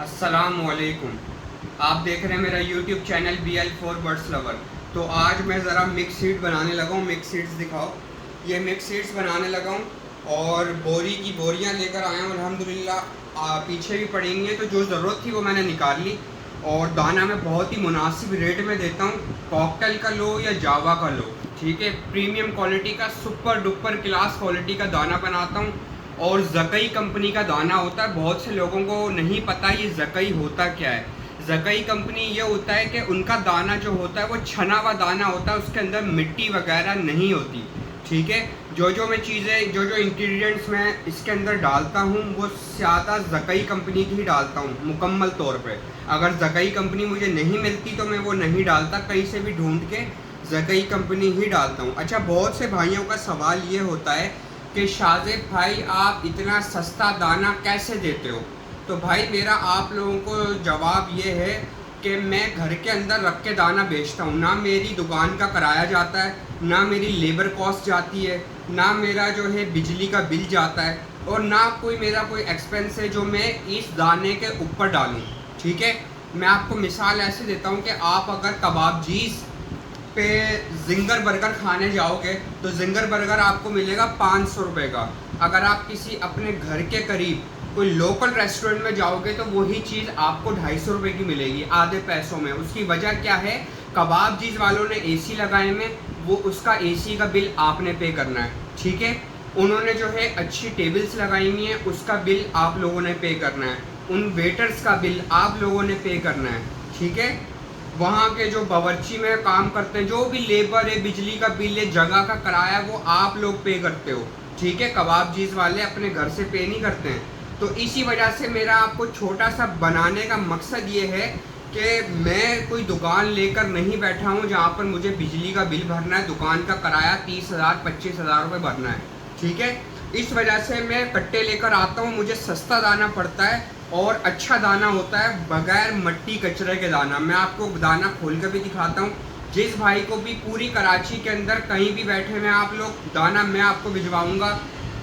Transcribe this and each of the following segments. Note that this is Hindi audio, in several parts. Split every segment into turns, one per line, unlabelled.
अस्सलामुअलैकुम। आप देख रहे हैं मेरा YouTube channel BL4 birds lover. तो आज मैं ज़रा मिक्स सीड बनाने लगा हूँ। मिक्स सीड्स दिखाओ। ये मिक्स सीड्स बनाने लगा हूँ और बोरी की बोरियाँ लेकर आया हूँ अल्हम्दुलिल्लाह। पीछे भी पड़ी हुई हैं, तो जो ज़रूरत थी वो मैंने निकाल ली। और दाना मैं बहुत ही मुनासिब रेट में देता हूँ। कॉकटेल का लो या जावा का लो, ठीक है, प्रीमियम क्वालिटी का सुपर डुपर क्लास क्वालिटी का दाना बनाता हूँ। और ज़कई कंपनी का दाना होता है। बहुत से लोगों को नहीं पता ये ज़कई होता क्या है। ज़कई कंपनी ये होता है कि उनका दाना जो होता है वो छना हुआ दाना होता है, उसके अंदर मिट्टी वगैरह नहीं होती, ठीक है। जो मैं चीज़ें जो इंग्रेडिएंट्स मैं इसके अंदर डालता हूँ वो ज़्यादा ज़कई कंपनी की ही डालता हूँ मुकम्मल तौर पे। अगर ज़कई कंपनी मुझे नहीं मिलती तो मैं वो नहीं डालता, कहीं से भी ढूंढ के ज़कई कंपनी ही डालता हूँ। अच्छा, बहुत से भाइयों का सवाल ये होता है कि शाहज़ेब भाई आप इतना सस्ता दाना कैसे देते हो। तो भाई मेरा आप लोगों को जवाब ये है कि मैं घर के अंदर रख के दाना बेचता हूँ। ना मेरी दुकान का किराया जाता है, ना मेरी लेबर कॉस्ट जाती है, ना मेरा जो है बिजली का बिल जाता है, और ना कोई मेरा कोई एक्सपेंस है जो मैं इस दाने के ऊपर डालूँ, ठीक है। मैं आपको मिसाल ऐसे देता हूँ कि आप अगर कबाबजीज़ पे जिंगर बर्गर खाने जाओगे तो जिंगर बर्गर आपको मिलेगा 500 रुपये का। अगर आप किसी अपने घर के करीब कोई लोकल रेस्टोरेंट में जाओगे तो वही चीज़ आपको 250 रुपये की मिलेगी, आधे पैसों में। उसकी वजह क्या है? कबाबजीज वालों ने एसी लगाए हैं, वो उसका एसी का बिल आपने पे करना है, ठीक है। उन्होंने जो है अच्छी टेबल्स लगाई हुई हैं, उसका बिल आप लोगों ने पे करना है। उन वेटर्स का बिल आप लोगों ने पे करना है, ठीक है। वहाँ के जो बावर्ची में काम करते हैं, जो भी लेबर है, बिजली का बिल है, जगह का किराया, वो आप लोग पे करते हो, ठीक है। कबाबजीज वाले अपने घर से पे नहीं करते हैं। तो इसी वजह से मेरा आपको छोटा सा बनाने का मकसद ये है कि मैं कोई दुकान लेकर नहीं बैठा हूँ जहाँ पर मुझे बिजली का बिल भरना है, दुकान का किराया 30,000 25,000 रुपये भरना है, ठीक है। इस वजह से मैं कट्टे लेकर आता हूँ, मुझे सस्ता दाना पड़ता है और अच्छा दाना होता है, बगैर मट्टी कचरे के दाना। मैं आपको दाना खोल कर भी दिखाता हूँ। जिस भाई को भी पूरी कराची के अंदर कहीं भी बैठे हुए आप लोग, दाना मैं आपको भिजवाऊँगा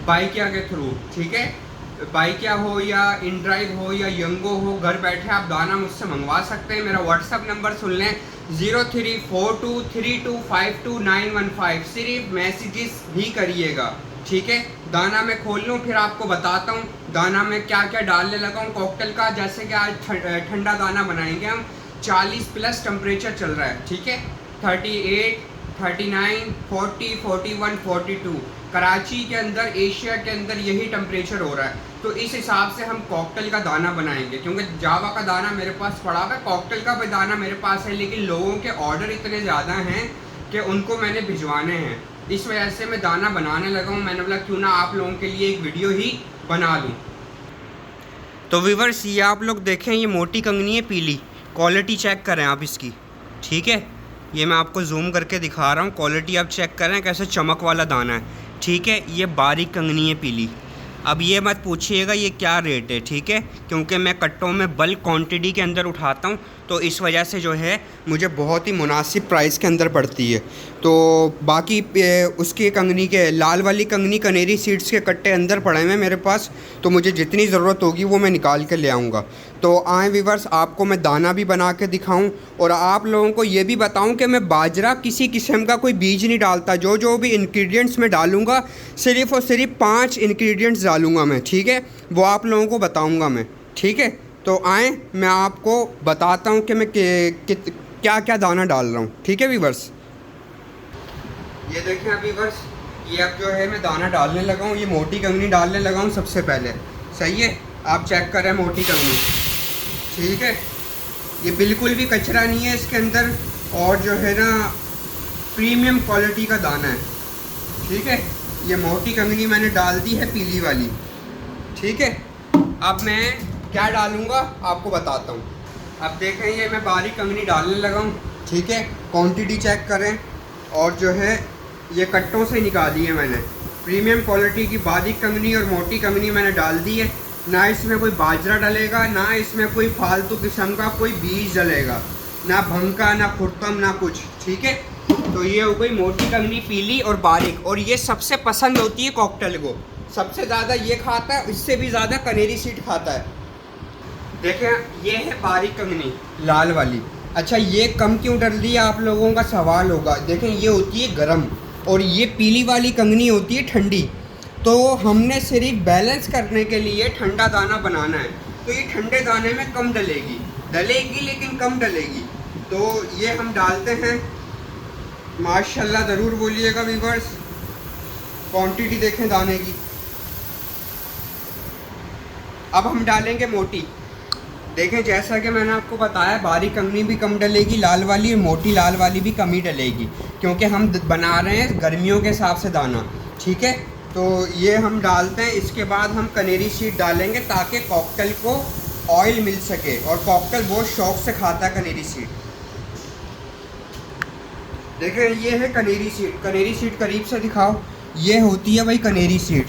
बाइकिया के थ्रू, ठीक है। बाइकिया हो या इनड्राइव हो या यंगो हो, घर बैठे आप दाना मुझसे मंगवा सकते हैं। मेरा व्हाट्सअप नंबर सुन लें, 0342325915। सिर्फ मैसेजेस ही करिएगा, ठीक है। दाना मैं खोल लूँ फिर आपको बताता हूँ दाना में क्या क्या डालने लगा हूँ कॉकटेल का। जैसे कि आज ठंडा दाना बनाएंगे हम, 40 प्लस टेम्परेचर चल रहा है, ठीक है। 38, 39, 40, 41, 42 कराची के अंदर, एशिया के अंदर यही टेम्परेचर हो रहा है। तो इस हिसाब से हम कॉकटेल का दाना बनाएंगे, क्योंकि जावा का दाना मेरे पास पड़ा हुआ है, कॉकटेल का भी दाना मेरे पास है, लेकिन लोगों के ऑर्डर इतने ज़्यादा हैं कि उनको मैंने भिजवाने हैं। इस वजह से मैं दाना बनाने लगा हूँ। मैंने बोला क्यों ना आप लोगों के लिए एक वीडियो ही बना लूँ। तो व्यूअर्स, ये आप लोग देखें, ये मोटी कंगनी है पीली, क्वालिटी चेक करें आप इसकी, ठीक है। ये मैं आपको जूम करके दिखा रहा हूँ, क्वालिटी आप चेक करें कैसे चमक वाला दाना है, ठीक है। ये बारीक कंगनी है पीली। अब ये मत पूछिएगा ये क्या रेट है, ठीक है, क्योंकि मैं कट्टों में बल्क क्वांटिटी के अंदर उठाता हूँ, तो इस वजह से जो है मुझे बहुत ही मुनासिब प्राइस के अंदर पड़ती है। तो बाकी उसकी कंगनी के, लाल वाली कंगनी कनेरी सीड्स के कट्टे अंदर पड़े हैं मेरे पास, तो मुझे जितनी ज़रूरत होगी वो मैं निकाल के ले आऊँगा। तो आए व्यूअर्स, आपको मैं दाना भी बना के दिखाऊं और आप लोगों को ये भी बताऊं कि मैं बाजरा किसी किस्म का कोई बीज नहीं डालता। जो भी इंग्रेडिएंट्स मैं डालूंगा, सिर्फ़ और सिर्फ 5 इंग्रेडिएंट्स डालूंगा मैं, ठीक है। वो आप लोगों को बताऊंगा मैं, ठीक है। तो आए मैं आपको बताता हूं कि मैं क्या क्या दाना डाल रहा हूं, ठीक है व्यूअर्स। ये देखें अभी व्यूअर्स, ये अब जो है मैं दाना डालने लगा हूँ। ये मोटी कंगनी डालने लगा हूँ सबसे पहले, सही है। आप चेक करें मोटी कंगनी, ठीक है। ये बिल्कुल भी कचरा नहीं है इसके अंदर, और जो है ना प्रीमियम क्वालिटी का दाना है, ठीक है। ये मोटी कंगनी मैंने डाल दी है, पीली वाली, ठीक है। अब मैं क्या डालूँगा आपको बताता हूँ। अब देखें, ये मैं बारीक कंगनी डालने लगा हूँ, ठीक है। क्वांटिटी चेक करें, और जो है ये कट्टों से निकाली है मैंने। प्रीमियम क्वालिटी की बारीक कंगनी और मोटी कंगनी मैंने डाल दी है। ना इसमें कोई बाजरा डलेगा, ना इसमें कोई फालतू किस्म का कोई बीज डलेगा, ना भंका, ना खुर्तम, ना कुछ, ठीक है। तो ये हो गई मोटी कंगनी पीली और बारीक, और ये सबसे पसंद होती है कॉकटेल को। सबसे ज़्यादा ये खाता है, इससे भी ज़्यादा कनेरी सीड खाता है। देखें ये है बारीक कंगनी लाल वाली। अच्छा ये कम क्यों डल रही है आप लोगों का सवाल होगा। देखें ये होती है गरम और ये पीली वाली कंगनी होती है ठंडी। तो हमने सिर्फ बैलेंस करने के लिए ठंडा दाना बनाना है, तो ये ठंडे दाने में कम डलेगी लेकिन कम डलेगी। तो ये हम डालते हैं। माशाल्लाह ज़रूर बोलिएगा व्यूअर्स। क्वांटिटी देखें दाने की। अब हम डालेंगे मोटी। देखें जैसा कि मैंने आपको बताया बारीक कंगनी भी कम डलेगी लाल वाली, और मोटी लाल वाली भी कम ही डलेगी, क्योंकि हम बना रहे हैं गर्मियों के हिसाब से दाना। ठीक है, तो ये हम डालते हैं। इसके बाद हम कनेरी सीड डालेंगे ताकि कॉकटेल को ऑयल मिल सके, और कॉकटेल बहुत शौक से खाता है कनेरी सीड। देखें ये है कनेरी सीड। कनेरी सीड करीब से दिखाओ। ये होती है भाई कनेरी सीड,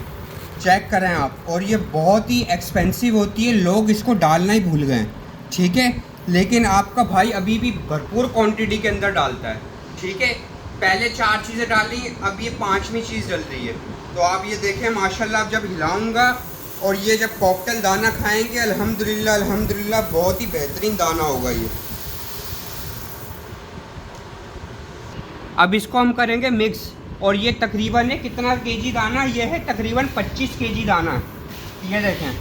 चेक करें आप। और ये बहुत ही एक्सपेंसिव होती है, लोग इसको डालना ही भूल गए। ठीक है, लेकिन आपका भाई अभी भी भरपूर क्वांटिटी के अंदर डालता है। ठीक है, पहले 4 चीज़ें डाली, अब ये 5वीं चीज़ डल रही है। तो आप ये देखें माशाल्लाह, अब जब हिलाऊंगा और ये जब कॉकटेल दाना खाएंगे अल्हम्दुलिल्लाह अल्हम्दुलिल्लाह बहुत ही बेहतरीन दाना होगा ये। अब इसको हम करेंगे मिक्स, और ये तकरीबन है कितना केजी दाना, ये है तकरीबन 25 केजी दाना। ये देखें।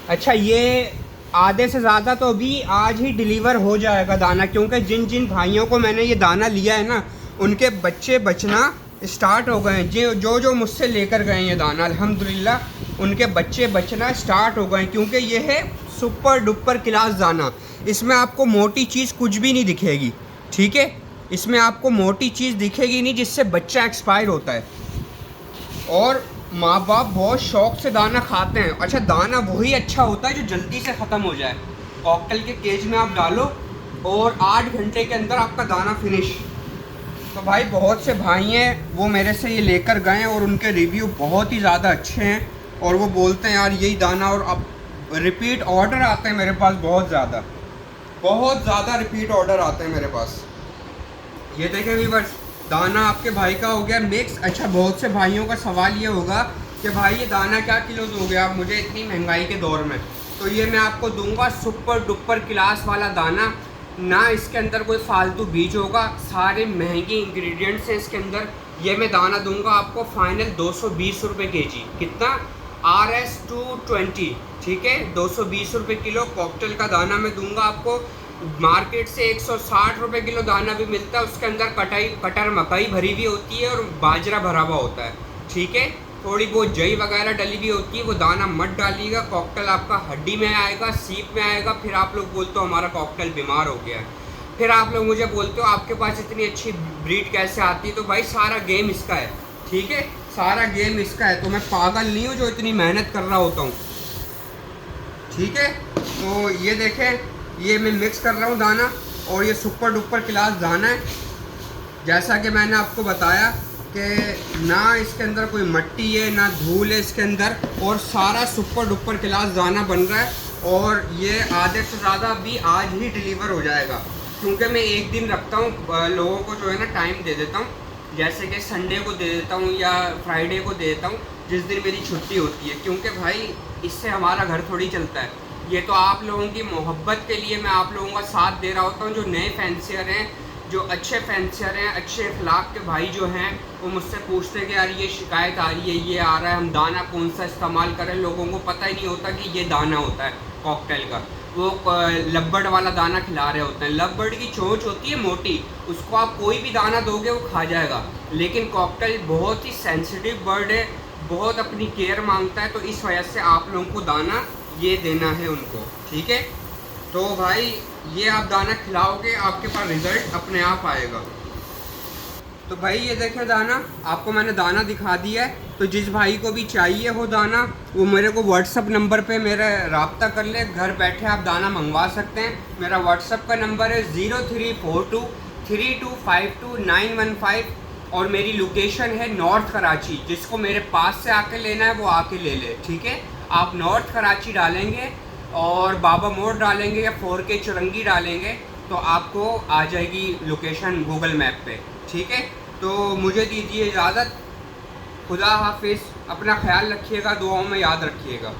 अच्छा ये आधे से ज़्यादा तो अभी आज ही डिलीवर हो जाएगा दाना, क्योंकि जिन जिन भाइयों को मैंने ये दाना लिया है ना, उनके बच्चे बचना स्टार्ट हो गए हैं। जो जो मुझसे लेकर गए ये दाना अल्हम्दुलिल्लाह उनके बच्चे बचना स्टार्ट हो गए हैं, क्योंकि ये है सुपर डुपर क्लास दाना। इसमें आपको मोटी चीज़ कुछ भी नहीं दिखेगी। ठीक है, इसमें आपको मोटी चीज़ दिखेगी नहीं जिससे बच्चा एक्सपायर होता है, और माँ बाप बहुत शौक़ से दाना खाते हैं। अच्छा दाना वही अच्छा होता है जो जल्दी से ख़त्म हो जाए। कॉकटेल के केज में आप डालो और 8 घंटे के अंदर आपका दाना फिनिश। तो भाई बहुत से भाई हैं वो मेरे से ये लेकर गए और उनके रिव्यू बहुत ही ज़्यादा अच्छे हैं, और वो बोलते हैं यार यही दाना, और अब रिपीट ऑर्डर आते हैं मेरे पास बहुत ज़्यादा रिपीट ऑर्डर आते हैं मेरे पास। ये देखें व्यूअर्स, दाना आपके भाई का हो गया मिक्स। अच्छा बहुत से भाइयों का सवाल ये होगा कि भाई ये दाना क्या किलो दोगे आप मुझे इतनी महंगाई के दौर में। तो ये मैं आपको दूंगा सुपर डुपर क्लास वाला दाना। ना इसके अंदर कोई फालतू बीज होगा, सारे महंगे इंग्रेडिएंट्स हैं इसके अंदर। ये मैं दाना दूंगा आपको फाइनल 220 रुपये केजी। कितना? RS220। ठीक है, 220 रुपये किलो कॉकटेल का दाना मैं दूंगा आपको। मार्केट से 160 रुपये किलो दाना भी मिलता है, उसके अंदर कटर मकई भरी भी होती है और बाजरा भरा हुआ होता है। ठीक है, थोड़ी बहुत जई वगैरह डली भी होती है। वो दाना मत डालिएगा, कॉकटेल आपका हड्डी में आएगा, सीप में आएगा। फिर आप लोग बोलते हो हमारा कॉकटेल बीमार हो गया है, फिर आप लोग मुझे बोलते हो आपके पास इतनी अच्छी ब्रीड कैसे आती है। तो भाई सारा गेम इसका है। ठीक है, सारा गेम इसका है। तो मैं पागल नहीं हूँ जो इतनी मेहनत कर रहा होता हूँ। ठीक है, तो ये देखें, ये मैं मिक्स कर रहा हूँ दाना, और ये सुपर डुपर क्लास दाना है। जैसा कि मैंने आपको बताया कि ना इसके अंदर कोई मिट्टी है ना धूल है इसके अंदर, और सारा सुपर डुपर क्लास दाना बन रहा है। और ये आधे से ज़्यादा भी आज ही डिलीवर हो जाएगा, क्योंकि मैं एक दिन रखता हूँ लोगों को जो है ना टाइम दे देता हूँ। जैसे कि संडे को दे देता हूँ या फ्राइडे को दे देता हूँ, जिस दिन मेरी छुट्टी होती है, क्योंकि भाई इससे हमारा घर थोड़ी चलता है। ये तो आप लोगों की मोहब्बत के लिए मैं आप लोगों का साथ दे रहा होता हूँ। जो नए फैंसियर हैं, जो अच्छे फैंसियर हैं, अच्छे अखलाक के भाई जो हैं, वो मुझसे पूछते हैं कि यार ये शिकायत आ रही है, ये आ रहा है, हम दाना कौन सा इस्तेमाल करें। लोगों को पता ही नहीं होता कि ये दाना होता है कॉकटेल का। वो लब्बड़ वाला दाना खिला रहे होते हैं। लब्बड़ की चोंच होती है मोटी, उसको आप कोई भी दाना दोगे वो खा जाएगा। लेकिन कॉकटेल बहुत ही सेंसिटिव बर्ड है, बहुत अपनी केयर मांगता है। तो इस वजह से आप लोगों को दाना ये देना है उनको। ठीक है, तो भाई ये आप दाना खिलाओगे आपके पास रिज़ल्ट अपने आप आएगा। तो भाई ये देखें दाना, आपको मैंने दाना दिखा दिया है। तो जिस भाई को भी चाहिए हो दाना, वो मेरे को व्हाट्सअप नंबर पे मेरा रब्ता कर ले, घर बैठे आप दाना मंगवा सकते हैं। मेरा व्हाट्सअप का नंबर है 0342325915, और मेरी लोकेशन है नॉर्थ कराची। जिसको मेरे पास से आके लेना है वो आके ले ले। ठीक है, आप नॉर्थ कराची डालेंगे और बाबा मोड़ डालेंगे या 4K चुरंगी डालेंगे तो आपको आ जाएगी लोकेशन गूगल मैप पे। ठीक है, तो मुझे दीजिए इजाज़त। खुदा हाफिज़, अपना ख्याल रखिएगा, दुआओं में याद रखिएगा।